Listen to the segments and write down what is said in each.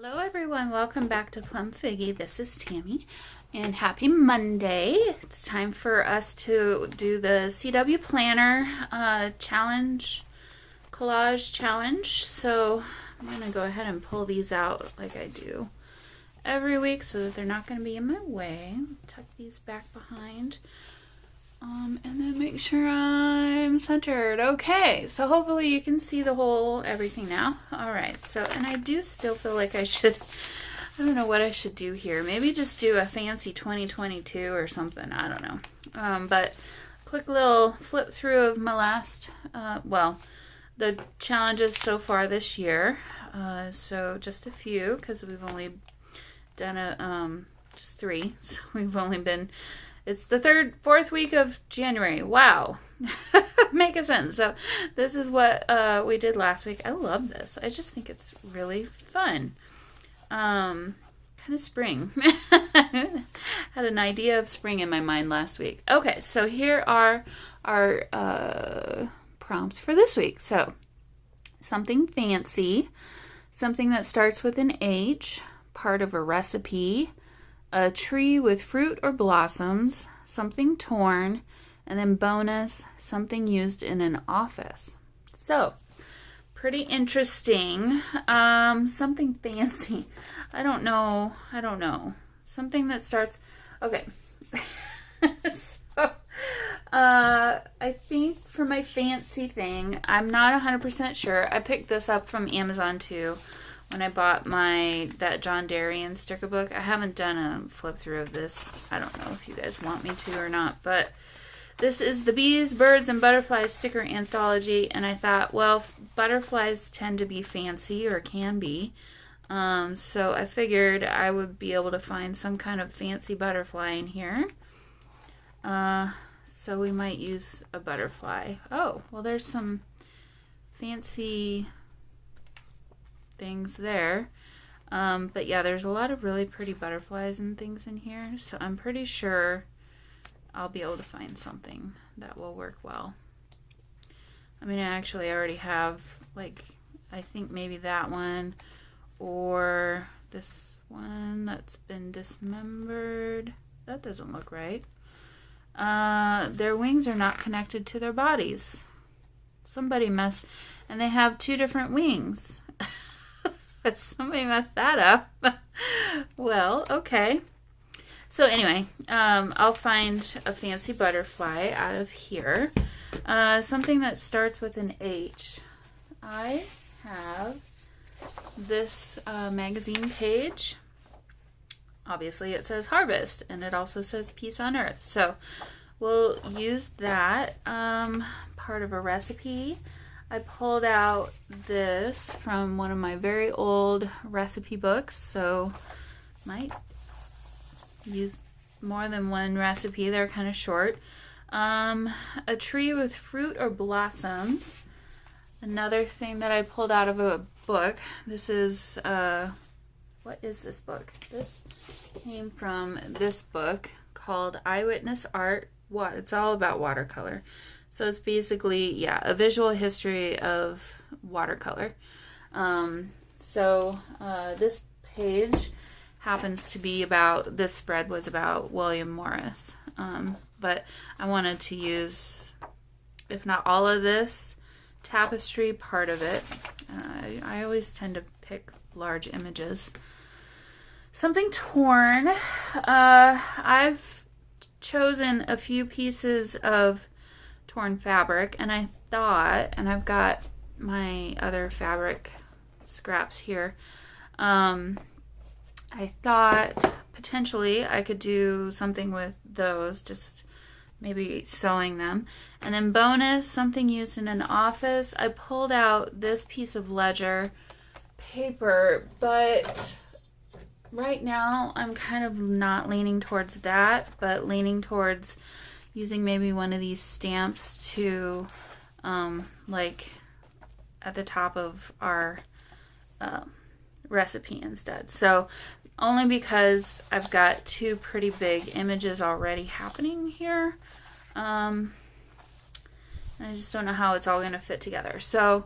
Hello everyone, welcome back to Plum Figgy. This is Tammy and happy Monday. It's time for us to do the CW Planner challenge, collage challenge. So I'm going to go ahead and pull these out like I do every week so that they're not going to be in my way. Tuck these back behind. And then make sure I'm centered. Okay, so hopefully you can see the whole everything now. All right, so, and I do still feel like I should, I don't know what I should do here. Maybe just do a fancy 2022 or something. I don't know. But quick little flip through of my last, the challenges so far this year. So just a few, because we've only done just 3. So we've only been... It's the fourth week of January. Wow. Make a sentence. So this is what we did last week. I love this. I just think it's really fun. Kind of spring. Had an idea of spring in my mind last week. Okay, so here are our prompts for this week. So something fancy, something that starts with an H, part of a recipe, a tree with fruit or blossoms, something torn, and then bonus, something used in an office. So, pretty interesting. Something fancy. I don't know. Something that starts... Okay. So, I think for my fancy thing, I'm not 100% sure. I picked this up from Amazon too. When I bought that John Darien sticker book. I haven't done a flip through of this. I don't know if you guys want me to or not, but this is the Bees, Birds, and Butterflies sticker anthology, and I thought, well, butterflies tend to be fancy, or can be, so I figured I would be able to find some kind of fancy butterfly in here. So we might use a butterfly. Oh, well, there's some fancy things there, but yeah, there's a lot of really pretty butterflies and things in here, so I'm pretty sure I'll be able to find something that will work well. I mean, I already have, like, I think maybe that one or this one that's been dismembered. That doesn't look right. Their wings are not connected to their bodies. Somebody messed, and they have 2 different wings. Somebody messed that up. Well, okay. So anyway, I'll find a fancy butterfly out of here. Something that starts with an H. I have this magazine page. Obviously it says Harvest, and it also says Peace on Earth. So we'll use that, part of a recipe. I pulled out this from one of my very old recipe books, so might use more than one recipe. They're kind of short. A tree with fruit or blossoms. Another thing that I pulled out of a book. This is, what is this book? This came from this book called Eyewitness Art. It's all about watercolor. So it's basically, yeah, a visual history of watercolor. This page happens to be about, this spread was about William Morris. But I wanted to use, if not all of this, tapestry, part of it. I always tend to pick large images. Something torn. I've chosen a few pieces of torn fabric, and I thought, and I've got my other fabric scraps here, I thought potentially I could do something with those, just maybe sewing them. And then bonus, something used in an office. I pulled out this piece of ledger paper, but right now I'm kind of not leaning towards that, but leaning towards using maybe one of these stamps to, like, at the top of our recipe instead. So, only because I've got 2 pretty big images already happening here. And I just don't know how it's all going to fit together. So,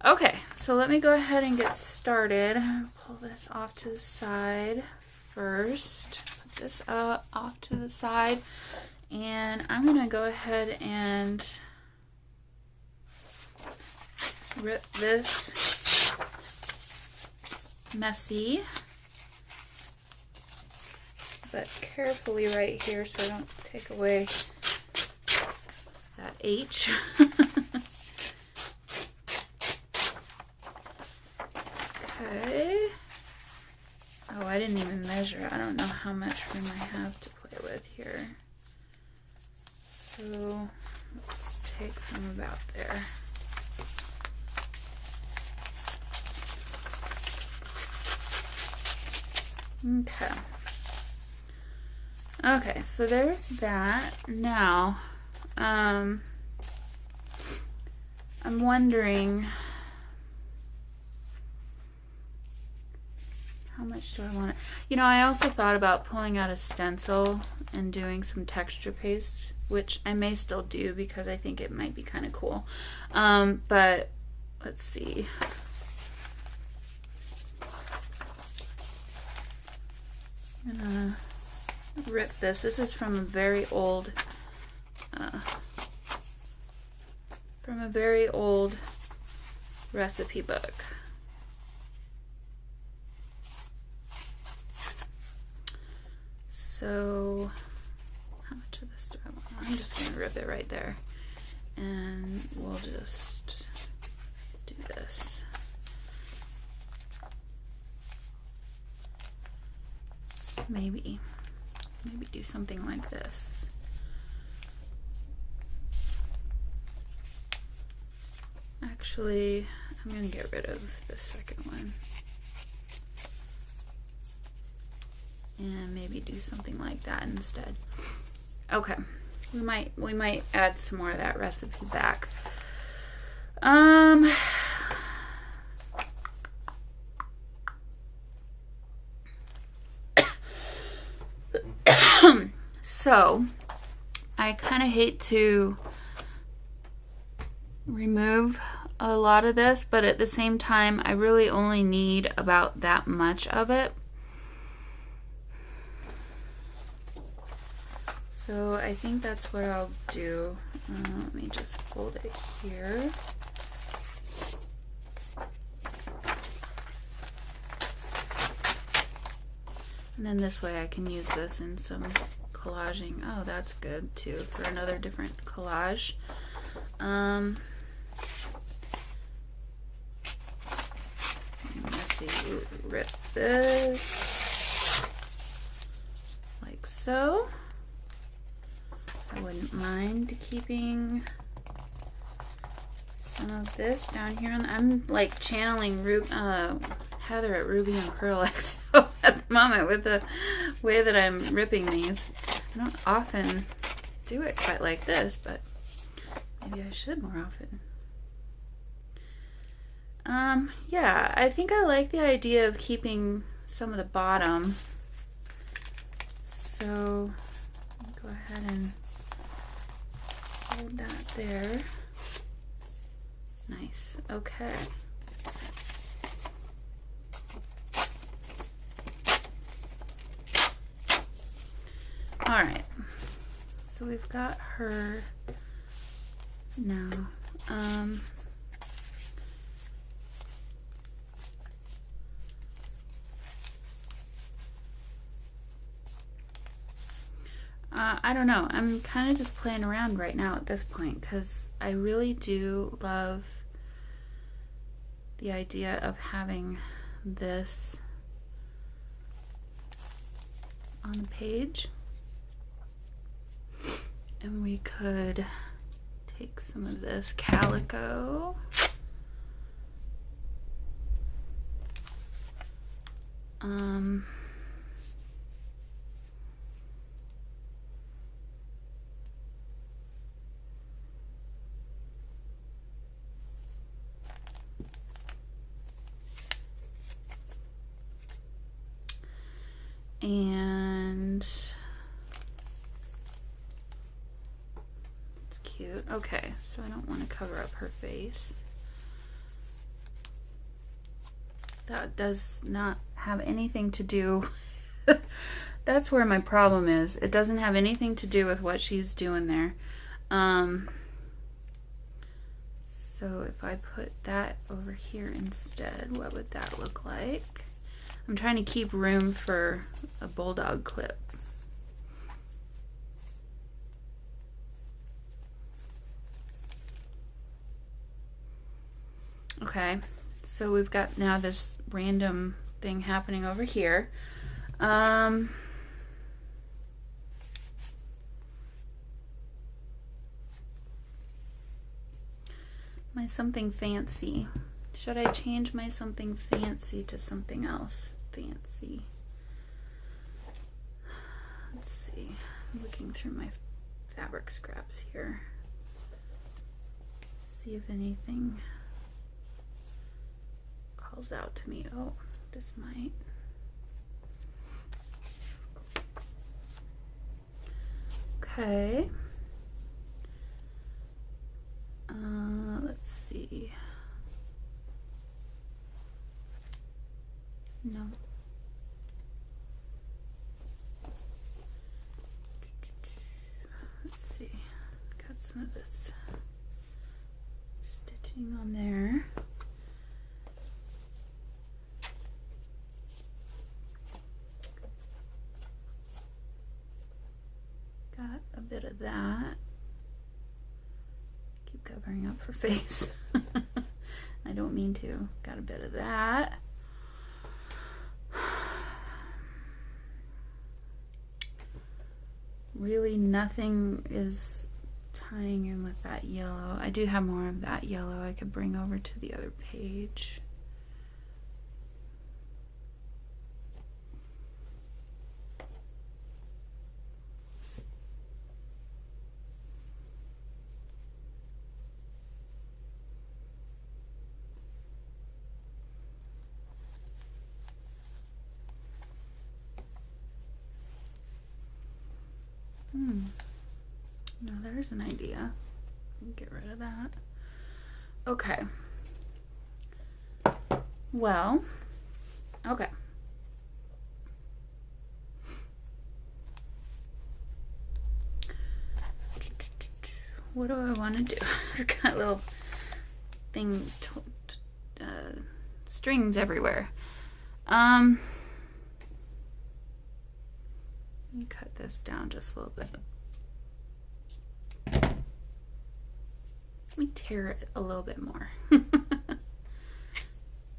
Okay, so let me go ahead and get started. Pull this off to the side first. Put this off to the side. And I'm going to go ahead and rip this messy, but carefully right here so I don't take away that H. Okay. Oh, I didn't even measure. I don't know how much room I have to play with here. So let's take from about there. Okay. Okay, so there's that. Now, I'm wondering how much do I want it? You know, I also thought about pulling out a stencil and doing some texture paste, which I may still do because I think it might be kind of cool. But let's see. I'm gonna rip this. This is from a very old recipe book. So how much of this do I want? I'm just gonna rip it right there, and we'll just do this. Maybe do something like this. Actually, I'm gonna get rid of the second one. And maybe do something like that instead. Okay. We might add some more of that recipe back. So I kind of hate to remove a lot of this, but at the same time I really only need about that much of it. So I think that's what I'll do. Let me just fold it here. And then this way I can use this in some collaging. Oh, that's good too for another different collage. Let's see, rip this like so. I wouldn't mind keeping some of this down here. I'm like channeling Heather at Ruby and Pearl XO at the moment with the way that I'm ripping these. I don't often do it quite like this, but maybe I should more often. Yeah, I think I like the idea of keeping some of the bottom. So go ahead and hold that there. Nice. Okay. All right. So we've got her now. I don't know. I'm kind of just playing around right now at this point because I really do love the idea of having this on the page. And we could take some of this calico. And it's cute. Okay, so I don't want to cover up her face. That does not have anything to do. That's where my problem is. It doesn't have anything to do with what she's doing there. So if I put that over here instead, what would that look like? I'm trying to keep room for a Bulldog Clip. Okay, so we've got now this random thing happening over here. My something fancy. Should I change my something fancy to something else fancy? Let's see. I'm looking through my fabric scraps here. See if anything calls out to me. Oh, this might. Okay. Let's see. No. Let's see. Got some of this stitching on there. Got a bit of that. Keep covering up her face. I don't mean to. Got a bit of that. Really nothing is tying in with that yellow. I do have more of that yellow I could bring over to the other page. No, there's an idea. Get rid of that. Okay. Well, okay. What do I want to do? I've got little thing, strings everywhere. Let me cut this down just a little bit. Let me tear it a little bit more.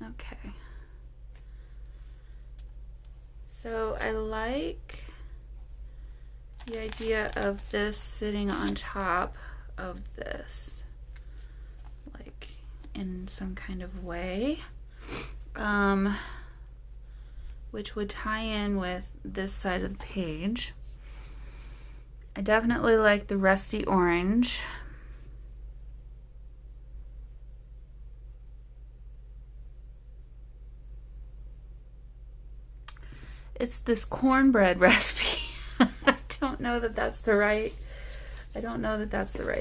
Okay. So I like the idea of this sitting on top of this, like in some kind of way, which would tie in with this side of the page. I definitely like the rusty orange. It's this cornbread recipe. I don't know that that's the right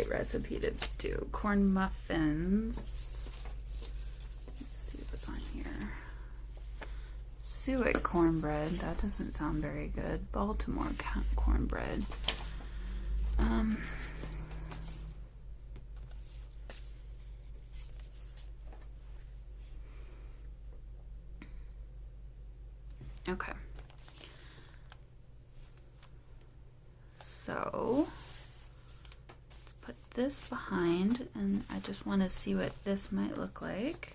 recipe to do. Corn muffins. Let's see what's on here. Suet cornbread. That doesn't sound very good. Baltimore cornbread. Okay. So let's put this behind, and I just want to see what this might look like.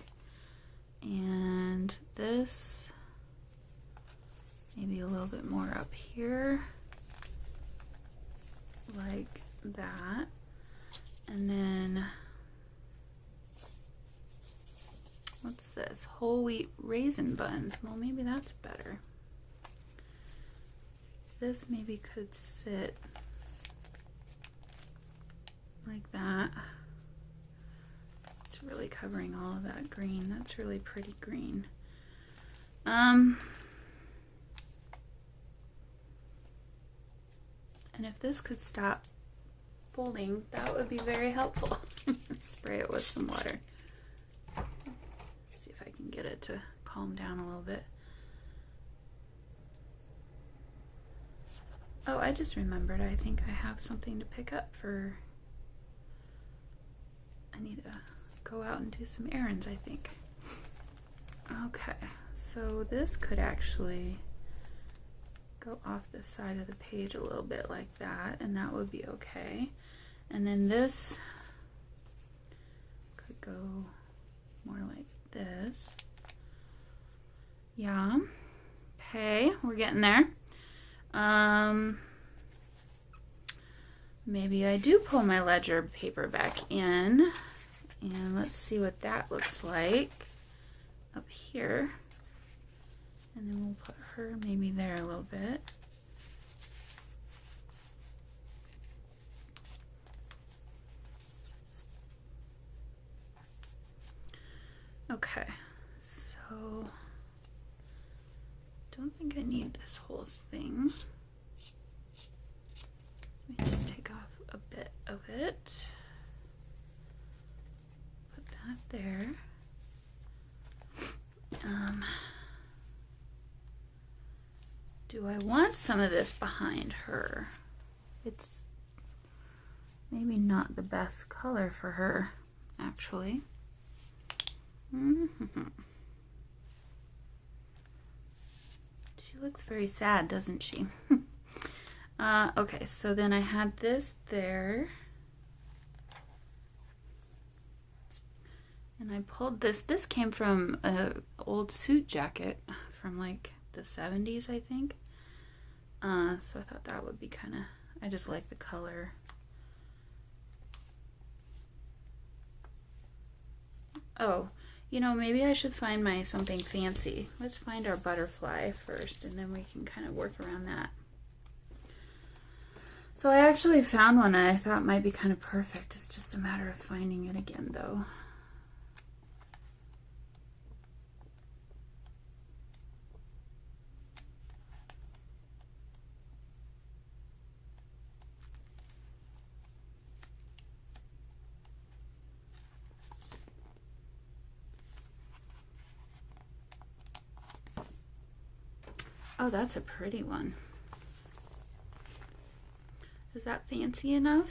And this, maybe a little bit more up here, like that. And then, what's this? Whole wheat raisin buns. Well, maybe that's better. This maybe could sit like that. It's really covering all of that green. That's really pretty green. And if this could stop folding, that would be very helpful. Spray it with some water. Let's see if I can get it to calm down a little bit. Oh, I just remembered. I think I have something to pick up for... I need to go out and do some errands, I think. Okay, so this could actually go off the side of the page a little bit like that, and that would be okay. And then this could go more like this. Yeah. Okay, we're getting there. Maybe I do pull my ledger paper back in, and let's see what that looks like up here. And then we'll put her maybe there a little bit. Okay, so don't think I need this whole thing. Let me just take off a bit of it. Put that there. Do I want some of this behind her? It's maybe not the best color for her, actually. She looks very sad, doesn't she? Okay, so then I had this there. And I pulled this. This came from an old suit jacket from like the 70s, I think. So I thought that would be kind of, I just like the color. Oh, you know, maybe I should find my something fancy. Let's find our butterfly first, and then we can kind of work around that. So I actually found one I thought might be kind of perfect. It's just a matter of finding it again, though. Oh, that's a pretty one. Is that fancy enough?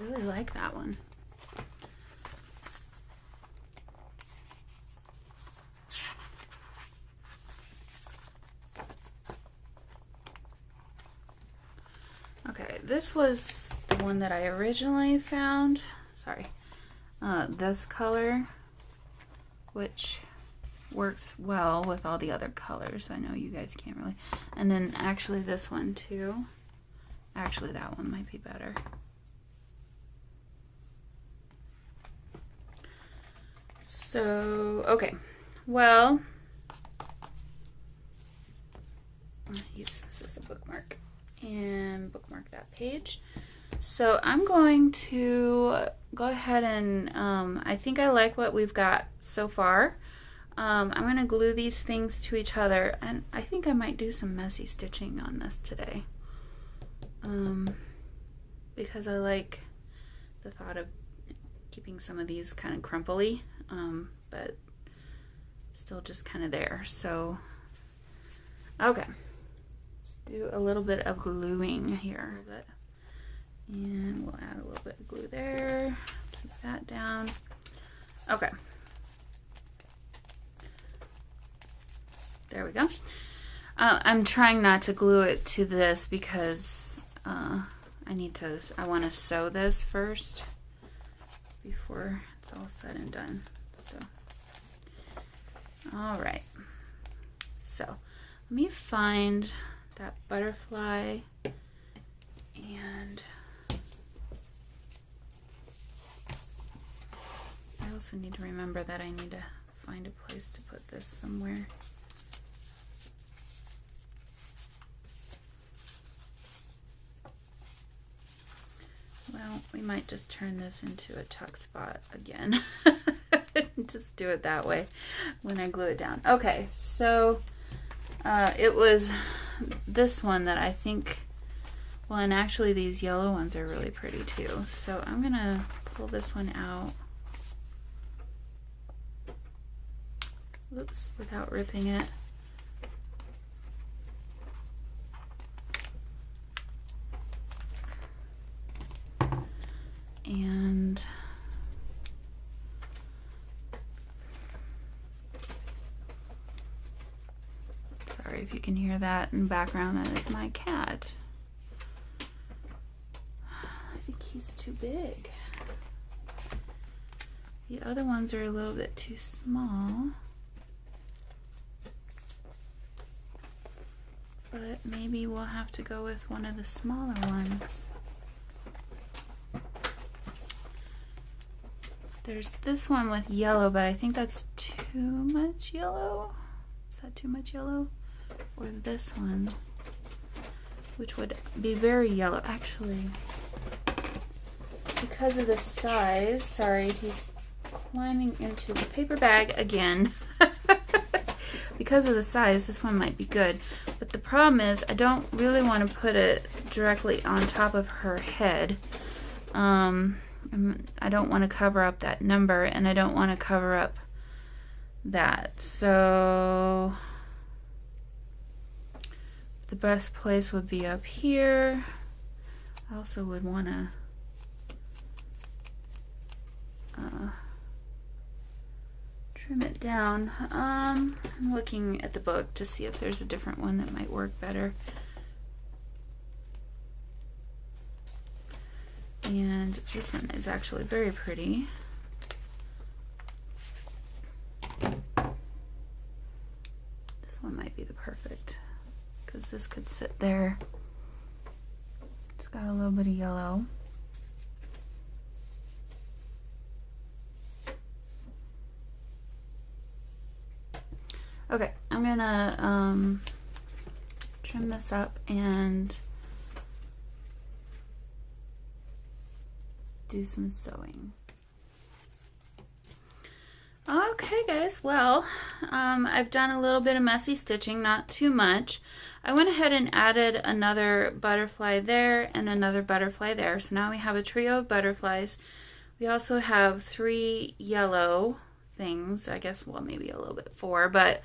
I really like that one. Okay, this was the one that I originally found. Sorry. This color, which works well with all the other colors. I know you guys can't really. And then actually this one too. Actually that one might be better. So, okay. Well, I'll use this as a bookmark and bookmark that page. So I'm going to go ahead and I think I like what we've got so far. I'm going to glue these things to each other, and I think I might do some messy stitching on this today, because I like the thought of keeping some of these kind of crumply, but still just kind of there. So, okay, let's do a little bit of gluing here. And we'll add a little bit of glue there, keep that down. Okay. There we go. I'm trying not to glue it to this because I want to sew this first before it's all said and done. So, all right. So, let me find that butterfly, and I also need to remember that I need to find a place to put this somewhere. Well, we might just turn this into a tuck spot again. Just do it that way when I glue it down. Okay, so it was this one that I think, well, and actually these yellow ones are really pretty too. So I'm gonna pull this one out. Oops, without ripping it. And sorry if you can hear that in the background, that is my cat. I think he's too big. The other ones are a little bit too small. But maybe we'll have to go with one of the smaller ones. There's this one with yellow, but I think that's too much yellow. Is that too much yellow? Or this one, which would be very yellow. Actually, because of the size, sorry, he's climbing into the paper bag again. Because of the size, this one might be good. But the problem is, I don't really want to put it directly on top of her head. I don't want to cover up that number, and I don't want to cover up that. So the best place would be up here. I also would want to trim it down. I'm looking at the book to see if there's a different one that might work better. And this one is actually very pretty. This one might be the perfect, because this could sit there. It's got a little bit of yellow. Okay, I'm gonna trim this up and do some sewing. Okay guys, well, I've done a little bit of messy stitching, not too much. I went ahead and added another butterfly there and another butterfly there. So now we have a trio of butterflies. We also have 3 yellow things, I guess, well, maybe a little bit 4, but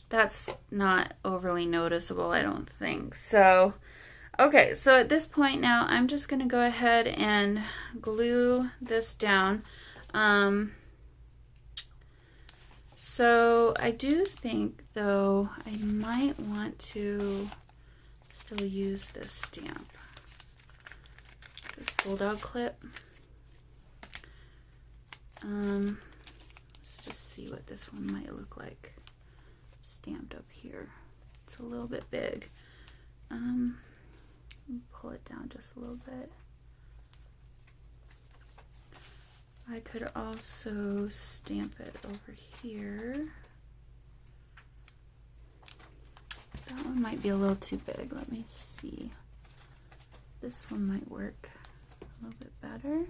that's not overly noticeable, I don't think. So, okay, so at this point now, I'm just going to go ahead and glue this down. So I do think, though, I might want to still use this stamp, this Bulldog Clip. Let's just see what this one might look like stamped up here. It's a little bit big. Pull it down just a little bit. I could also stamp it over here. That one might be a little too big. Let me see. This one might work a little bit better.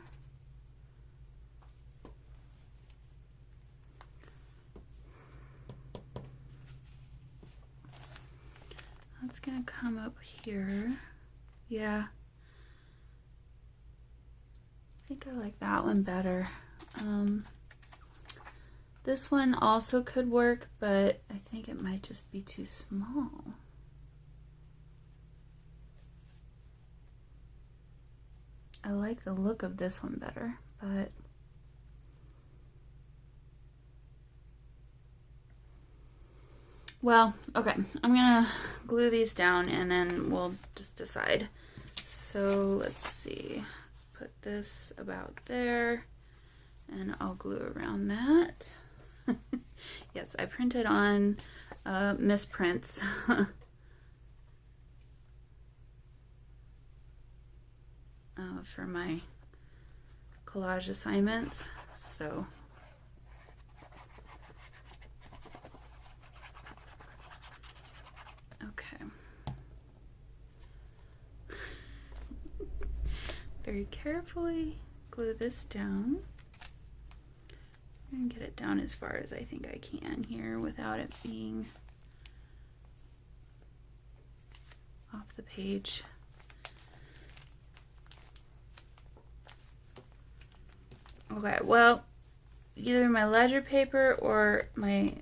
That's gonna come up here. Yeah. I think I like that one better. This one also could work, but I think it might just be too small. I like the look of this one better, but well, okay, I'm gonna glue these down and then we'll just decide. So let's see. Put this about there, and I'll glue around that. Yes, I printed on misprints. For my collage assignments. So okay. Very carefully glue this down. And get it down as far as I think I can here without it being off the page. Okay, well, either my ledger paper or my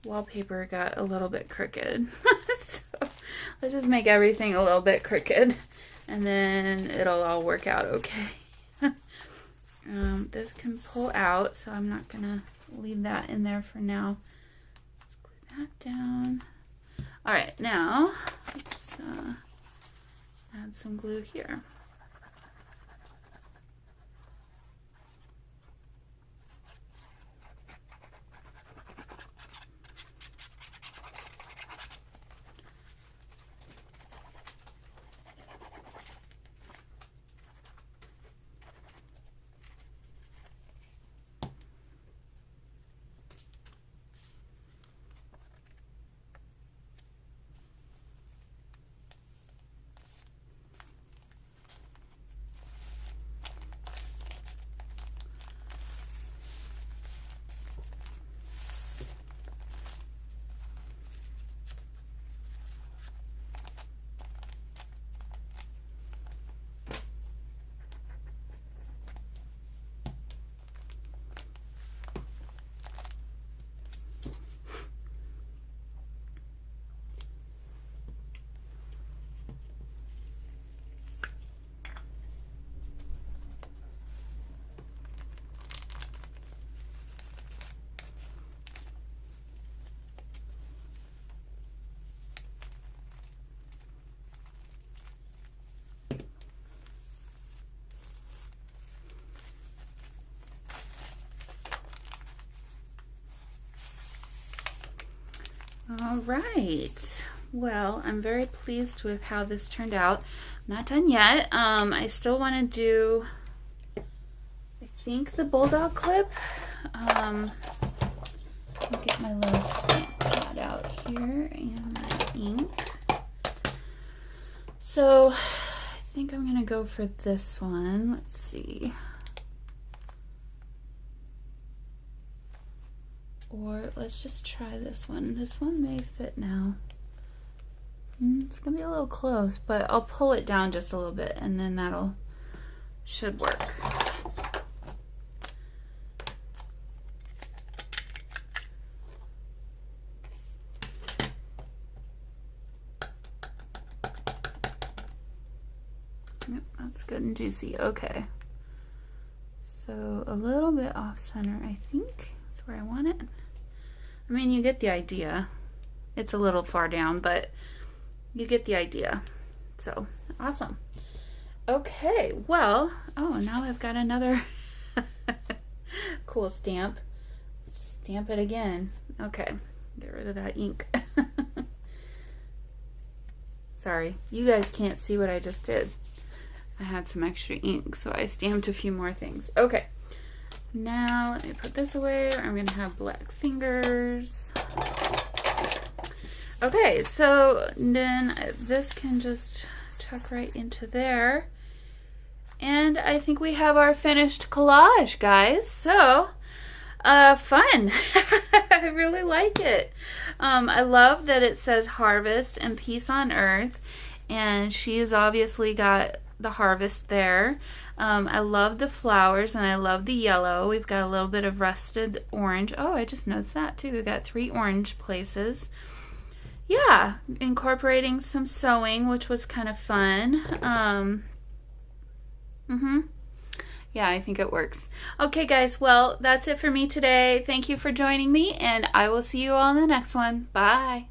wallpaper got a little bit crooked. So let's just make everything a little bit crooked, and then it'll all work out okay. This can pull out, so I'm not gonna leave that in there for now. Let's glue that down. All right, now let's add some glue here. All right, well, I'm very pleased with how this turned out. I'm not done yet. I still want to do, I think, the Bulldog Clip. I'll get my little stamp pad out here and my ink. So I think I'm gonna go for this one. Let's see. Or let's just try this one. This one may fit now. It's gonna be a little close, but I'll pull it down just a little bit and then that'll should work. Yep, that's good and juicy. Okay. So a little bit off center, I think. Where I want it. I mean, you get the idea. It's a little far down, but you get the idea. So awesome. Okay, well, oh, now I've got another cool stamp. Stamp it again. Okay, get rid of that ink. Sorry, you guys can't see what I just did. I had some extra ink, so I stamped a few more things. Okay. Now let me put this away, or I'm gonna have black fingers. Okay, so then this can just tuck right into there. And I think we have our finished collage, guys. So, fun. I really like it. I love that it says harvest and peace on earth. And she's obviously got the harvest there. I love the flowers and I love the yellow. We've got a little bit of rusted orange. Oh, I just noticed that too. We've got 3 orange places. Yeah, incorporating some sewing, which was kind of fun. Yeah, I think it works. Okay, guys, well, that's it for me today. Thank you for joining me, and I will see you all in the next one. Bye.